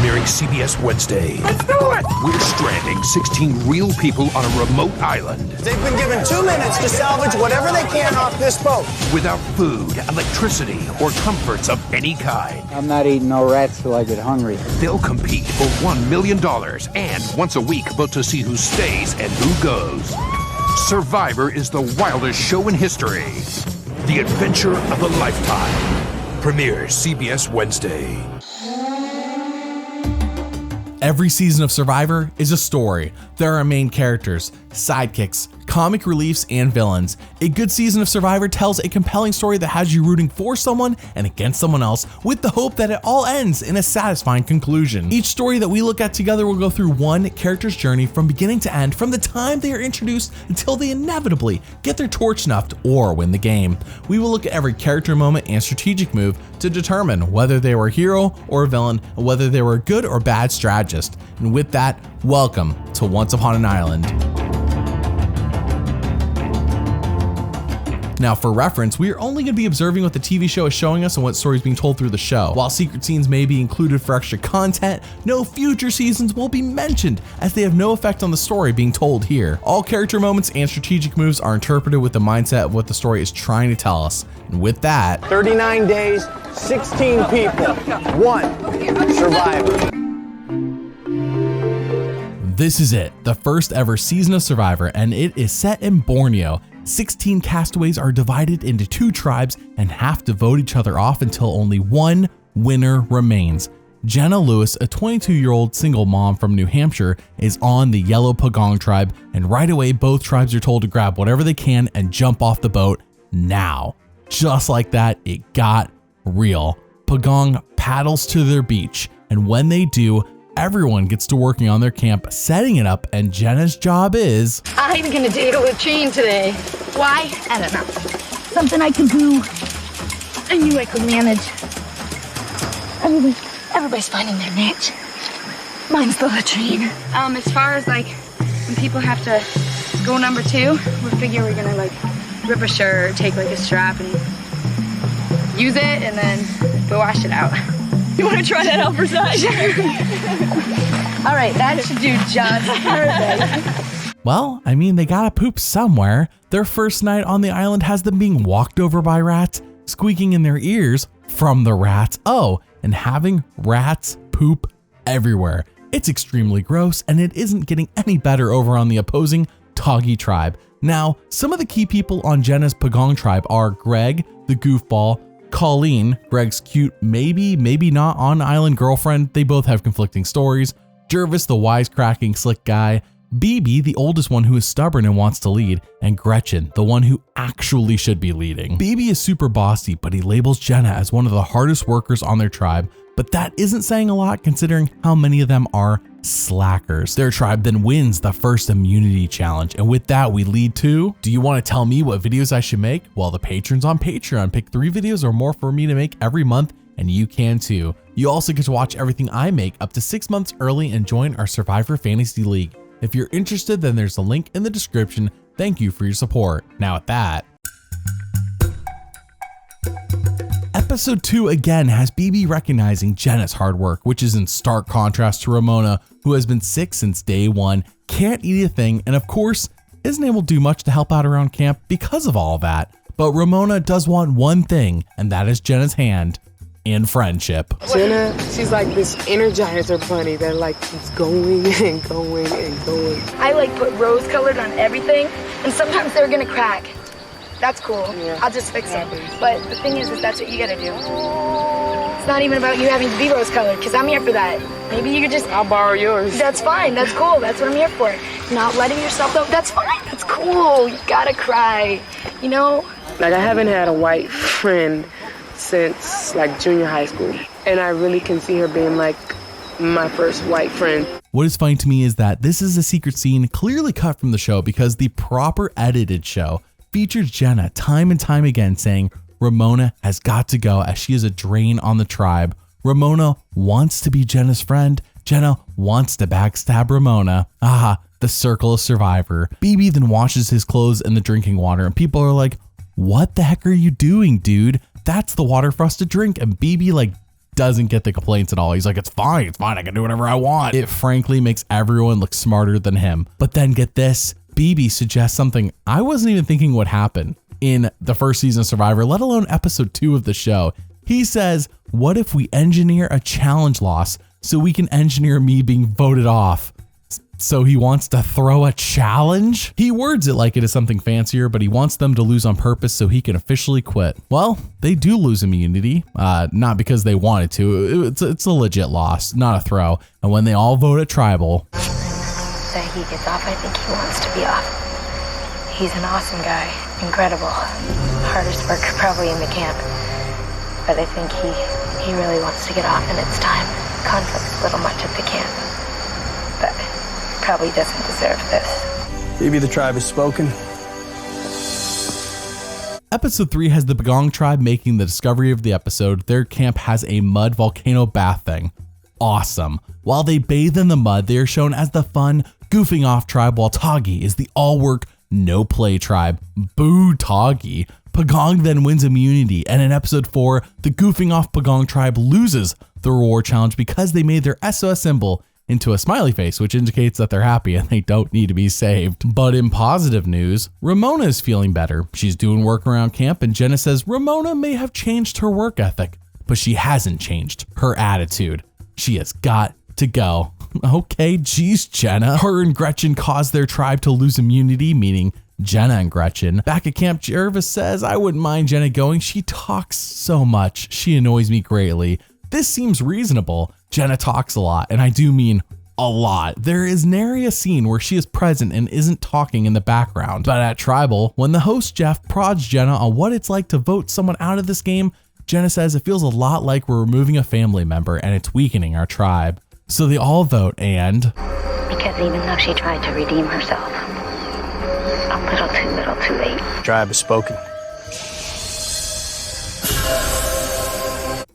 premiering CBS Wednesday. Let's do it! We're stranding 16 real people on a remote island. They've been given 2 minutes to salvage whatever they can off this boat. Without food, electricity, or comforts of any kind. I'm not eating no rats till I get hungry. They'll compete for $1 million and once a week vote to see who stays and who goes. Survivor is the wildest show in history. The adventure of a lifetime. Premieres CBS Wednesday. Every season of Survivor is a story. There are main characters, sidekicks, comic reliefs, and villains. A good season of Survivor tells a compelling story that has you rooting for someone and against someone else with the hope that it all ends in a satisfying conclusion. Each story that we look at together will go through one character's journey from beginning to end, from the time they are introduced until they inevitably get their torch snuffed or win the game. We will look at every character moment and strategic move to determine whether they were a hero or a villain, and whether they were a good or bad strategist. And with that, welcome to Once Upon an Island. Now, for reference, we are only going to be observing what the TV show is showing us and what story is being told through the show. While secret scenes may be included for extra content, no future seasons will be mentioned, as they have no effect on the story being told here. All character moments and strategic moves are interpreted with the mindset of what the story is trying to tell us. And with that, 39 days, 16 people, 1 survivor. this is it, the first ever season of Survivor, and it is set in Borneo. 16 castaways are divided into 2 tribes and have to vote each other off until only one winner remains. Jenna Lewis, a 22-year-old single mom from New Hampshire, is on the yellow Pagoooooong tribe, and right away both tribes are told to grab whatever they can and jump off the boat now. Just like that, it got real. Pagoooooong paddles to their beach, and when they do, everyone gets to working on their camp, setting it up, and Jenna's job is... I'm gonna deal with Chain today. Why? I don't know. Something I can do. I knew I could manage. Everybody's finding their niche. Mine's the latrine. As far as like when people have to go number 2, we figure we're gonna like rip a shirt or take like a strap and use it and then go wash it out. You want to try that out for size? All right, that should do just perfect. Well, I mean, they gotta poop somewhere. Their first night on the island has them being walked over by rats, squeaking in their ears from the rats. Oh, and having rats poop everywhere. It's extremely gross, and it isn't getting any better over on the opposing Toggy tribe. Now, some of the key people on Jenna's Pagoooooong tribe are Greg, the goofball, Colleen, Greg's cute, maybe not on-island girlfriend. They both have conflicting stories. Jervis, the wisecracking slick guy. BB, the oldest one who is stubborn and wants to lead. And Gretchen, the one who actually should be leading. BB is super bossy, but he labels Jenna as one of the hardest workers on their tribe. But that isn't saying a lot considering how many of them are slackers. Their tribe then wins the first immunity challenge, and with that we lead to, do you want to tell me what videos I should make? Well, the patrons on Patreon pick 3 videos or more for me to make every month, and you can too. You also get to watch everything I make up to 6 months early and join our Survivor Fantasy League. If you're interested, then there's a link in the description. Thank you for your support. Now at that, Episode 2 again has BB recognizing Jenna's hard work, which is in stark contrast to Ramona, who has been sick since day 1, can't eat a thing, and of course, isn't able to do much to help out around camp because of all that. But Ramona does want one thing, and that is Jenna's hand in friendship. Jenna, she's like this Energizer bunny that like keeps going and going and going. I like put rose colored on everything, and sometimes they're gonna crack. That's cool. Yeah. I'll just fix it. But the thing is that's what you gotta do. It's not even about you having to be rose colored, because I'm here for that. Maybe you could just... I'll borrow yours. That's fine. That's cool. That's what I'm here for. Not letting yourself go. That's fine. That's cool. You gotta cry. You know? Like, I haven't had a white friend since like junior high school. And I really can see her being like my first white friend. What is funny to me is that this is a secret scene clearly cut from the show, because the proper edited show features Jenna time and time again saying Ramona has got to go as she is a drain on the tribe. Ramona wants to be Jenna's friend. Jenna wants to backstab Ramona. Ah, the circle of Survivor. BB then washes his clothes in the drinking water, and people are like, what the heck are you doing, dude? That's the water for us to drink. And BB like doesn't get the complaints at all. He's like, it's fine, I can do whatever I want. It frankly makes everyone look smarter than him. But then get this, BB suggests something I wasn't even thinking would happen in the first season of Survivor, let alone episode 2 of the show. He says, what if we engineer a challenge loss so we can engineer me being voted off? So he wants to throw a challenge? He words it like it is something fancier, but he wants them to lose on purpose so he can officially quit. Well, they do lose immunity, not because they wanted to. It's a legit loss, not a throw. And when they all vote at tribal, that he gets off, I think he wants to be off. He's an awesome guy, incredible. Hardest worker probably in the camp. But I think he really wants to get off, and it's time. Conflict's a little much at the camp, but probably doesn't deserve this. Maybe the tribe has spoken. Episode 3 has the Pagoooooong tribe making the discovery of the episode. Their camp has a mud volcano bath thing. Awesome. While they bathe in the mud, they are shown as the fun, goofing off tribe, while Toggy is the all-work, no-play tribe. Boo Toggy. Pagoooooong then wins immunity, and in episode 4, the goofing off Pagoooooong tribe loses the reward challenge because they made their SOS symbol into a smiley face, which indicates that they're happy and they don't need to be saved. But in positive news, Ramona is feeling better. She's doing work around camp, and Jenna says Ramona may have changed her work ethic, but she hasn't changed her attitude. She has got to go. Okay, geez, Jenna. Her and Gretchen caused their tribe to lose immunity, meaning Jenna and Gretchen. Back at camp, Jervis says, I wouldn't mind Jenna going. She talks so much. She annoys me greatly. This seems reasonable. Jenna talks a lot, and I do mean a lot. There is nary a scene where she is present and isn't talking in the background. But at Tribal, when the host Jeff prods Jenna on what it's like to vote someone out of this game, Jenna says it feels a lot like we're removing a family member and it's weakening our tribe. So they all vote, and because even though she tried to redeem herself, a little too late. The tribe has spoken.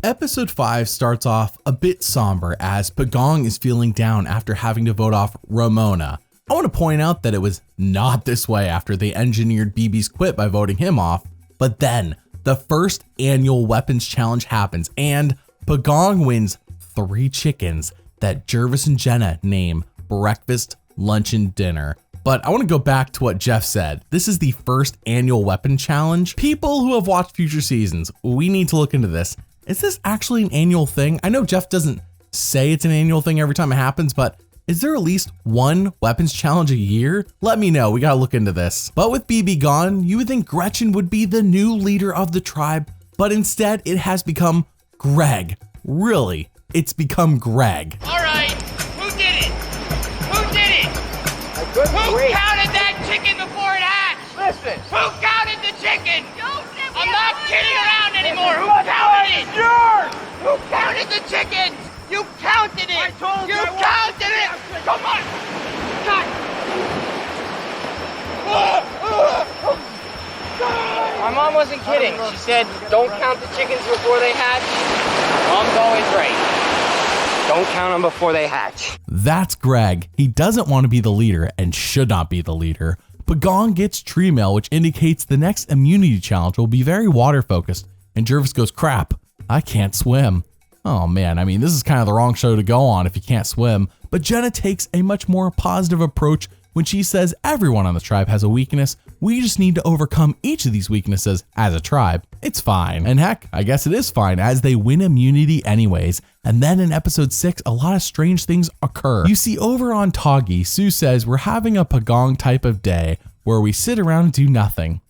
Episode 5 starts off a bit somber as Pagoooooong is feeling down after having to vote off Ramona. I want to point out that it was not this way after they engineered BB's quit by voting him off, but then the first annual weapons challenge happens and Pagoooooong wins 3 chickens that Jervis and Jenna name breakfast, lunch, and dinner. But I want to go back to what Jeff said. This is the first annual weapon challenge. People who have watched future seasons, we need to look into this. Is this actually an annual thing? I know Jeff doesn't say it's an annual thing every time it happens, but is there at least one weapons challenge a year? Let me know, we gotta look into this. But with BB gone, you would think Gretchen would be the new leader of the tribe, but instead it has become Greg. Really, it's become Greg. All right, who did it? Who did it? Who counted that chicken before it hatched? Listen. Who counted the chicken? I'm not kidding around anymore. Who counted it? Yours. Who counted the chickens? You counted it. I told you. You counted it. Come on. God. My mom wasn't kidding. She said, don't count the chickens before they hatch. Mom's always right. Don't count them before they hatch. That's Greg. He doesn't want to be the leader and should not be the leader. Pagoooooong gets tree mail, which indicates the next immunity challenge will be very water focused. And Jervis goes, crap, I can't swim. Oh man, I mean, this is kind of the wrong show to go on if you can't swim. But Jenna takes a much more positive approach when she says everyone on the tribe has a weakness. We just need to overcome each of these weaknesses as a tribe. It's fine. And heck, I guess it is fine as they win immunity anyways. And then in episode 6, a lot of strange things occur. You see, over on Toggy, Sue says we're having a Pagoooooong type of day where we sit around and do nothing.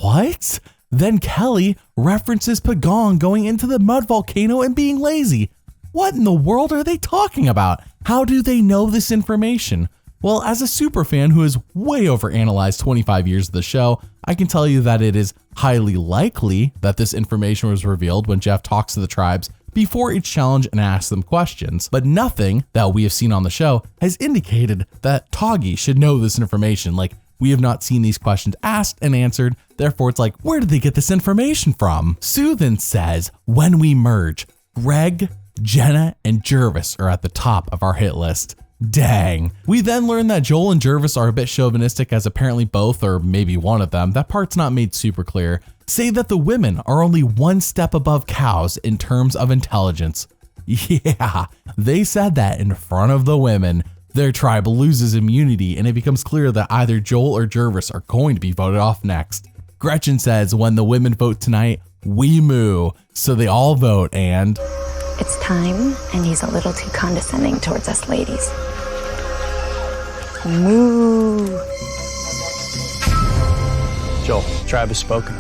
What? Then Kelly references Pagoooooong going into the mud volcano and being lazy. What in the world are they talking about? How do they know this information? Well, as a super fan who has way overanalyzed 25 years of the show, I can tell you that it is highly likely that this information was revealed when Jeff talks to the tribes before each challenge and asks them questions. But nothing that we have seen on the show has indicated that Toggy should know this information. Like, we have not seen these questions asked and answered. Therefore, it's like, where did they get this information from? Sue then says, when we merge, Greg, Jenna, and Jervis are at the top of our hit list. Dang. We then learn that Joel and Jervis are a bit chauvinistic, as apparently both, or maybe one of them, that part's not made super clear, say that the women are only one step above cows in terms of intelligence. Yeah, they said that in front of the women. Their tribe loses immunity, and it becomes clear that either Joel or Jervis are going to be voted off next. Gretchen says when the women vote tonight, we moo. So they all vote, and It's time, and he's a little too condescending towards us ladies. Moo. Joel, tribe has spoken.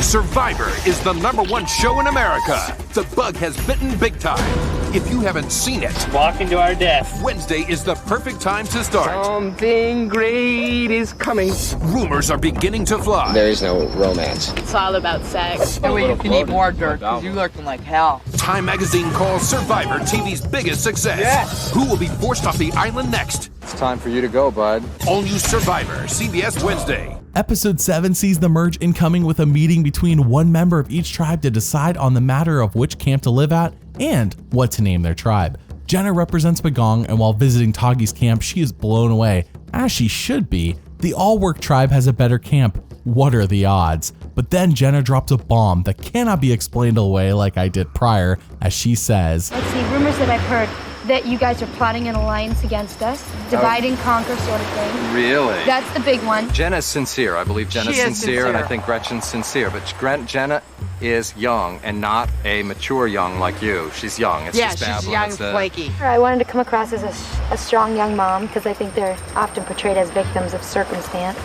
Survivor is the #1 show in America. The bug has bitten big time. If you haven't seen it, Walking to our death. Wednesday is the perfect time to start. Something great is coming. Rumors are beginning to fly. There is no romance. It's all about sex. That way you can eat more dirt, because you looking like hell. Time magazine calls Survivor TV's biggest success. Yes. Who will be forced off the island next? It's time for you to go, bud. All new Survivor, CBS Wednesday. Episode 7 sees the merge incoming with a meeting between one member of each tribe to decide on the matter of which camp to live at and what to name their tribe. Jenna represents Pagoooooong, and while visiting Toggy's camp, she is blown away, as she should be. The All-Work tribe has a better camp. What are the odds? But then Jenna drops a bomb that cannot be explained away like I did prior, as she says, Let's see, rumors that I've heard that you guys are plotting an alliance against us, divide and conquer sort of thing. Really? That's the big one. Jenna's sincere. I believe Jenna's She is sincere, and I sincere. think Gretchen's sincere. But Jenna is young and not a mature young like you. She's young. It's Yeah, just she's Babylon. young, It's, flaky. I wanted to come across as a strong young mom because I think they're often portrayed as victims of circumstance.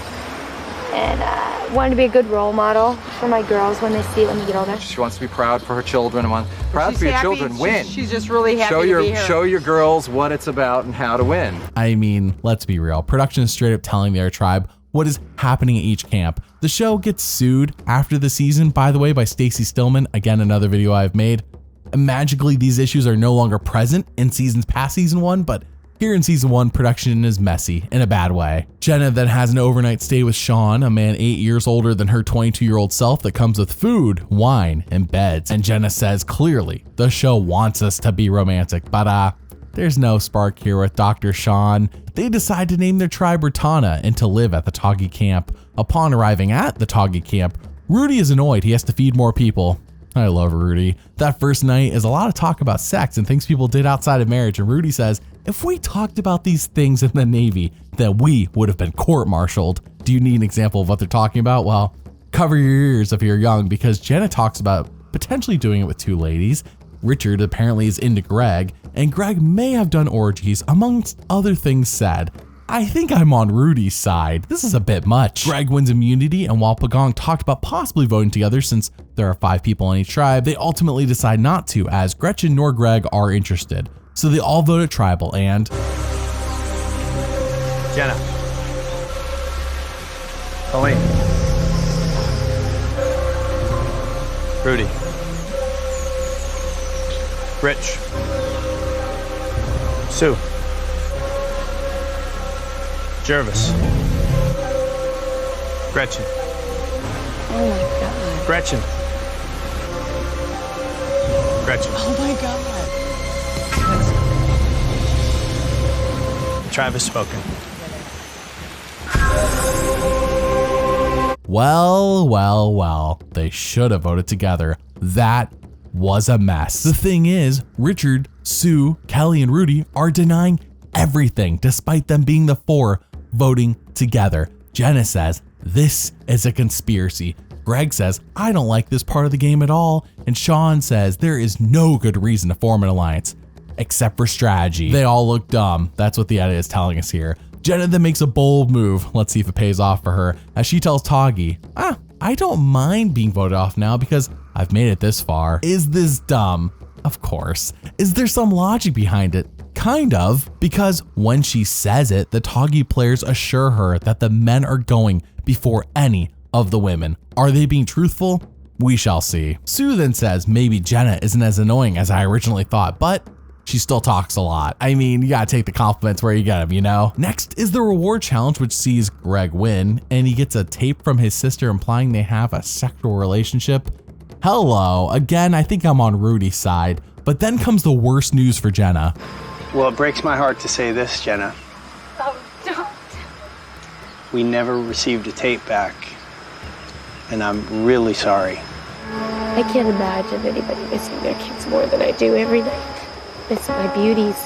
And wanted to be a good role model for my girls when they get older. She wants to be proud for her children and proud She's for your happy. children. Win. She's just really happy show to your be here. show your girls what it's about and how to win. I mean, let's be real. Production is straight up telling their tribe what is happening at each camp. The show gets sued after the season, by the way, by Stacey Stillman, again another video I've made. And magically, these issues are no longer present in seasons past season 1, but here in season 1, production is messy in a bad way. Jenna then has an overnight stay with Sean, a man 8 years older than her 22-year-old self, that comes with food, wine, and beds. And Jenna says clearly the show wants us to be romantic, but there's no spark here with Dr. Sean. They decide to name their tribe Ratana and to live at the Toggy camp. Upon arriving at the Toggy camp, Rudy is annoyed he has to feed more people. I love Rudy. That first night is a lot of talk about sex and things people did outside of marriage, and Rudy says, if we talked about these things in the Navy, then we would have been court-martialed. Do you need an example of what they're talking about? Well, cover your ears if you're young, because Jenna talks about potentially doing it with 2 ladies. Richard apparently is into Greg, and Greg may have done orgies, amongst other things said. I think I'm on Rudy's side. This is a bit much. Greg wins immunity, and while Pagoooooong talked about possibly voting together since there are 5 people in each tribe, they ultimately decide not to, as Gretchen nor Greg are interested. So they all vote at tribal, and Jenna. Colleen. Rudy. Rich. Sue. Jervis. Gretchen. Oh my God. Gretchen. Gretchen. Oh my God. Tribe has spoken. Well, they should have voted together. That was a mess. The thing is, Richard, Sue, Kelly, and Rudy are denying everything despite them being the 4 voting together. Jenna says, this is a conspiracy. Greg says, I don't like this part of the game at all. And Sean says, there is no good reason to form an alliance, except for strategy. They all look dumb. That's what the edit is telling us here. Jenna then makes a bold move. Let's see if it pays off for her, as she tells Toggy, I don't mind being voted off now because I've made it this far. Is this dumb? Of course. Is there some logic behind it? Kind of, because when she says it, the Toggy players assure her that the men are going before any of the women. Are they being truthful? We shall see. Sue then says maybe Jenna isn't as annoying as I originally thought, but she still talks a lot. I mean, you gotta take the compliments where you get them, you know? Next is the reward challenge, which sees Greg win, and he gets a tape from his sister implying they have a sexual relationship. Hello. Again, I think I'm on Rudy's side. But then comes the worst news for Jenna. Well, it breaks my heart to say this, Jenna. Oh, don't. We never received a tape back. And I'm really sorry. I can't imagine anybody missing their kids more than I do every night. Miss my beauties.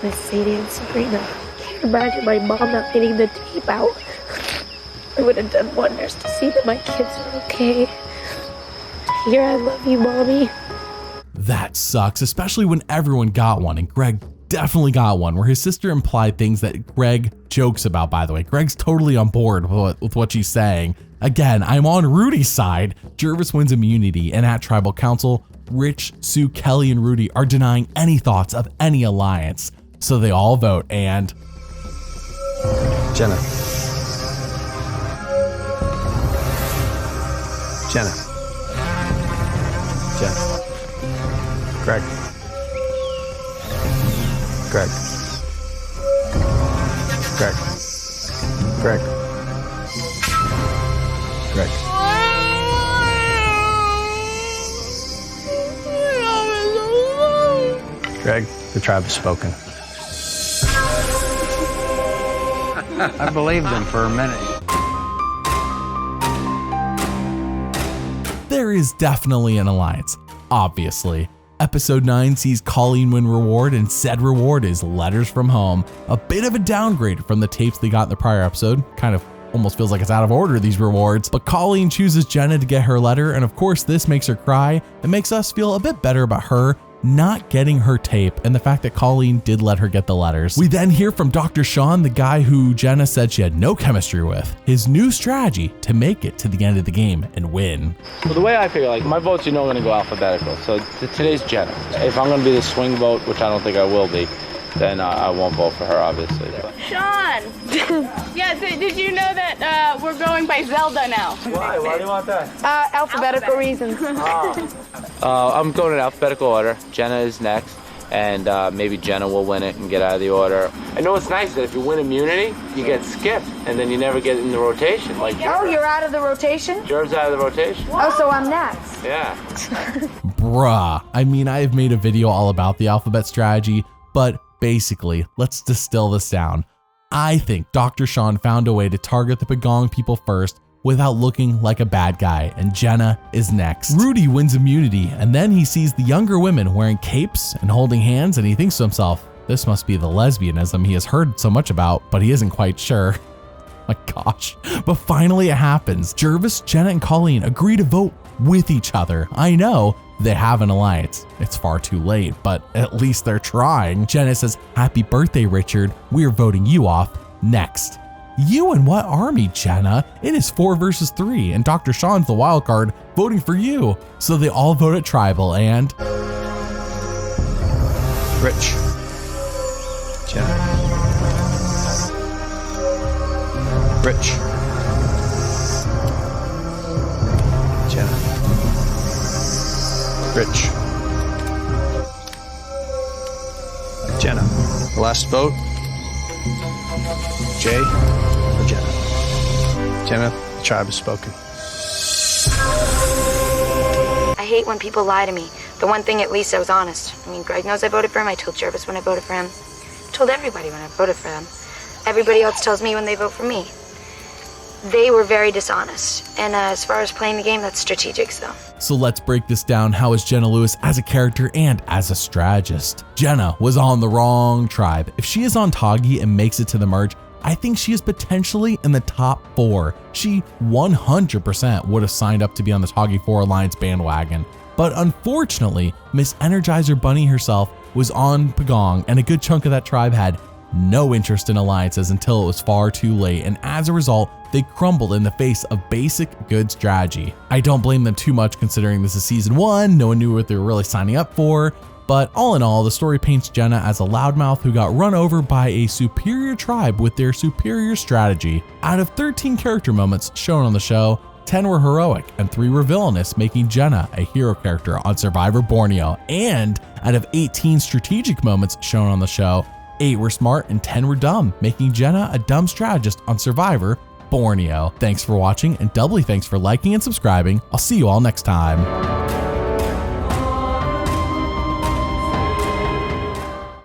Miss Sadie and Sabrina. I can't imagine my mom not getting the tape out. It would have done wonders to see that my kids are okay. Here, I love you, Mommy. That sucks, especially when everyone got one, and Greg definitely got one, where his sister implied things that Greg jokes about, by the way. Greg's totally on board with what she's saying. Again, I'm on Rudy's side. Jervis wins immunity, and at Tribal Council, Rich, Sue, Kelly, and Rudy are denying any thoughts of any alliance. So they all vote, and... Jenna. Jenna. Jenna. Greg. Greg. Greg. Greg. Greg. Greg, the tribe has spoken. I believed him for a minute. There is definitely an alliance, obviously. Episode 9 sees Colleen win reward, and said reward is letters from home. A bit of a downgrade from the tapes they got in the prior episode. Kind of almost feels like it's out of order, these rewards. But Colleen chooses Jenna to get her letter, and of course this makes her cry. It makes us feel a bit better about her not getting her tape and the fact that Colleen did let her get the letters. We then hear from Dr. Sean, the guy who Jenna said she had no chemistry with, his new strategy to make it to the end of the game and win. Well, the way I figure, like, my votes, you know, are going to go alphabetical. So today's Jenna. If I'm going to be the swing vote, which I don't think I will be, then I won't vote for her, obviously. Sean! Yeah, did you know that we're going by Zelda now? Why? Why do you want that? Alphabetical reasons. I'm going in alphabetical order. Jenna is next, and maybe Jenna will win it and get out of the order. I know it's nice that if you win immunity, you get skipped, and then you never get in the rotation. Like, oh, you're out of the rotation? Jerv's out of the rotation. Oh, so I'm next. Yeah. Bruh. I mean, I have made a video all about the alphabet strategy, but basically, let's distill this down. I think Dr. Sean found a way to target the Pagoooooong people first without looking like a bad guy, and Jenna is next. Rudy wins immunity, and then he sees the younger women wearing capes and holding hands, and he thinks to himself, this must be the lesbianism he has heard so much about, but he isn't quite sure. My gosh. But finally it happens. Jervis, Jenna, and Colleen agree to vote with each other. I know they have an alliance. It's far too late, but at least they're trying. Jenna says, happy birthday, Richard. We're voting you off next. You and what army, Jenna? It is 4 versus 3, and Dr. Sean's the wild card voting for you. So they all vote at Tribal, and... Rich. Jenna. Rich. Jenna. Rich. Jenna. The last vote. Jay or Jenna? Jenna, the tribe has spoken. I hate when people lie to me. The one thing, at least, I was honest. I mean, Greg knows I voted for him. I told Jervis when I voted for him. I told everybody when I voted for them. Everybody else tells me when they vote for me. They were very dishonest. And as far as playing the game, that's strategic, so. So let's break this down. How is Jenna Lewis as a character and as a strategist? Jenna was on the wrong tribe. If she is on Toggy and makes it to the merge, I think she is potentially in the top 4. She 100% would have signed up to be on the Toggy 4 Alliance bandwagon. But unfortunately, Miss Energizer Bunny herself was on Pagoooooong, and a good chunk of that tribe had no interest in alliances until it was far too late, and as a result, they crumbled in the face of basic good strategy. I don't blame them too much considering this is season 1, no one knew what they were really signing up for, but all in all, the story paints Jenna as a loudmouth who got run over by a superior tribe with their superior strategy. Out of 13 character moments shown on the show, 10 were heroic and 3 were villainous, making Jenna a hero character on Survivor Borneo. And out of 18 strategic moments shown on the show, 8 were smart and 10 were dumb, making Jenna a dumb strategist on Survivor Borneo. Thanks for watching, and doubly thanks for liking and subscribing. I'll see you all next time.